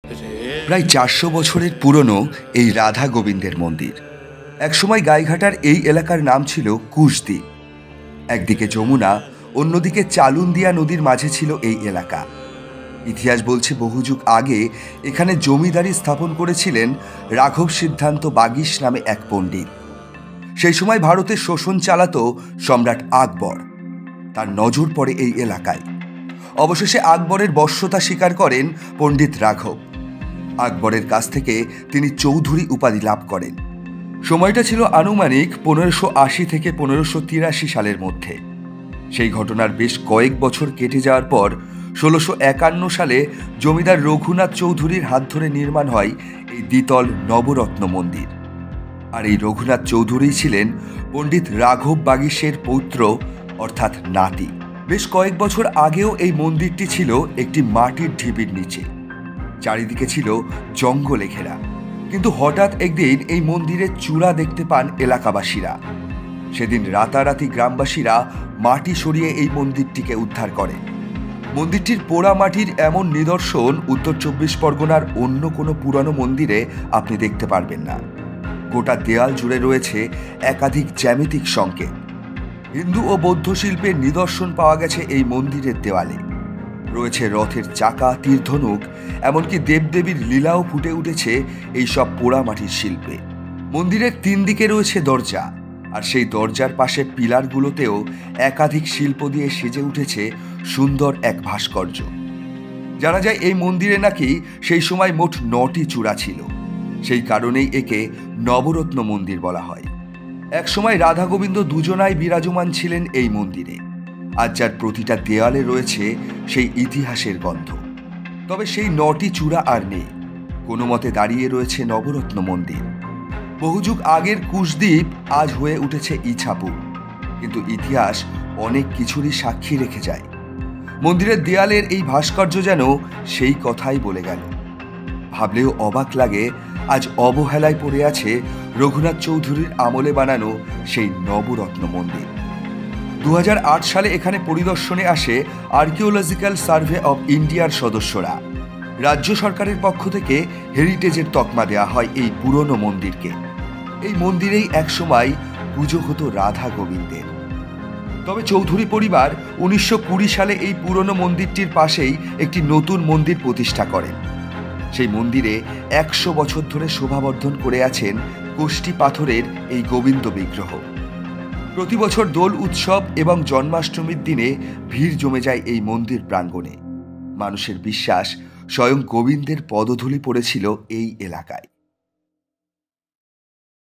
প্রায় ৪০০ বছরের পুরনো এই রাধা গোবিন্দের মন্দির। একসময় গাইঘাটার এই এলাকার নাম ছিল কুশদ্বীপ। একদিকে যমুনা, অন্যদিকে চালুন্দিয়া নদীর মাঝে ছিল এই এলাকা। ইতিহাস বলছে বহু যুগ আগে এখানে জমিদারি স্থাপন করেছিলেন রাঘব সিদ্ধান্ত বাগীশ নামে এক পণ্ডিত। সেই সময় ভারতের শোষণ চালাত সম্রাট আকবর। তার নজর পড়ে এই এলাকায়। অবশেষে আকবরের বশ্যতা স্বীকার করেন পণ্ডিত রাঘব। আকবরের কাছ থেকে তিনি চৌধুরী উপাধি লাভ করেন। সময়টা ছিল আনুমানিক 1580 থেকে 1583 সালের মধ্যে। সেই ঘটনার বেশ কয়েক বছর কেটে যাওয়ার পর 1651 সালে জমিদার রঘুনাথ চৌধুরীর হাত ধরে নির্মাণ হয় এই দ্বিতল নবরত্ন মন্দির। আর এই রঘুনাথ চৌধুরী ছিলেন পণ্ডিত রাঘব বাগীশের পৌত্র, অর্থাৎ নাতি। বেশ কয়েক বছর আগেও এই মন্দিরটি ছিল একটি মাটির ঢিবির নিচে। চারিদিকে ছিল জঙ্গলে ঘেরা। কিন্তু হঠাৎ একদিন এই মন্দিরের চূড়া দেখতে পান এলাকাবাসীরা। সেদিন রাতারাতি গ্রামবাসীরা মাটি সরিয়ে এই মন্দিরটিকে উদ্ধার করে। মন্দিরটির পোড়া মাটির এমন নিদর্শন উত্তর 24 পরগনার অন্য কোনো পুরানো মন্দিরে আপনি দেখতে পারবেন না। গোটা দেয়াল জুড়ে রয়েছে একাধিক জ্যামিতিক সংকেত। হিন্দু ও বৌদ্ধ শিল্পের নিদর্শন পাওয়া গেছে এই মন্দিরের দেওয়ালে। রয়েছে রথের চাকা, তীরধনুক, এমনকি দেবদেবীর লীলাও ফুটে উঠেছে এই সব পোড়ামাটির শিল্পে। মন্দিরের 3 দিকে রয়েছে দরজা, আর সেই দরজার পাশে পিলারগুলোতেও একাধিক শিল্প দিয়ে সেজে উঠেছে সুন্দর এক ভাস্কর্য। জানা যায় এই মন্দিরে নাকি সেই সময় মোট 9টি চূড়া ছিল। সেই কারণেই একে নবরত্ন মন্দির বলা হয়। একসময় রাধা গোবিন্দ দুজনাই বিরাজমান ছিলেন এই মন্দিরে। আজ যার প্রতিটা দেয়ালে রয়েছে সেই ইতিহাসের গন্ধ। তবে সেই 9টি চূড়া আর নেই। কোনো মতে দাঁড়িয়ে রয়েছে নবরত্ন মন্দির। বহু যুগ আগের কুশদ্বীপ আজ হয়ে উঠেছে ইছাপুর। কিন্তু ইতিহাস অনেক কিছুরই সাক্ষী রেখে যায়। মন্দিরের দেয়ালের এই ভাস্কর্য যেন সেই কথাই বলে গেল। ভাবলেও অবাক লাগে, আজ অবহেলায় পড়ে আছে রঘুনাথ চৌধুরীর আমলে বানানো সেই নবরত্ন মন্দির। 2008 সালে এখানে পরিদর্শনে আসে আর্কিওলজিক্যাল সার্ভে অব ইন্ডিয়ার সদস্যরা। রাজ্য সরকারের পক্ষ থেকে হেরিটেজের তকমা দেওয়া হয় এই পুরনো মন্দিরকে। এই মন্দিরেই একসময় পুজো হতো রাধা গোবিন্দের। তবে চৌধুরী পরিবার 1920 সালে এই পুরনো মন্দিরটির পাশেই একটি নতুন মন্দির প্রতিষ্ঠা করেন। সেই মন্দিরে 100 বছর ধরে শোভাবর্ধন করে আছেন কোষ্টি পাথরের এই গোবিন্দ বিগ্রহ। প্রতি বছর দোল উৎসব এবং জন্মাষ্টমীর দিনে ভিড় জমে যায় এই মন্দির প্রাঙ্গণে। মানুষের বিশ্বাস স্বয়ং গোবিন্দের পদধূলি পড়েছিল এই এলাকায়।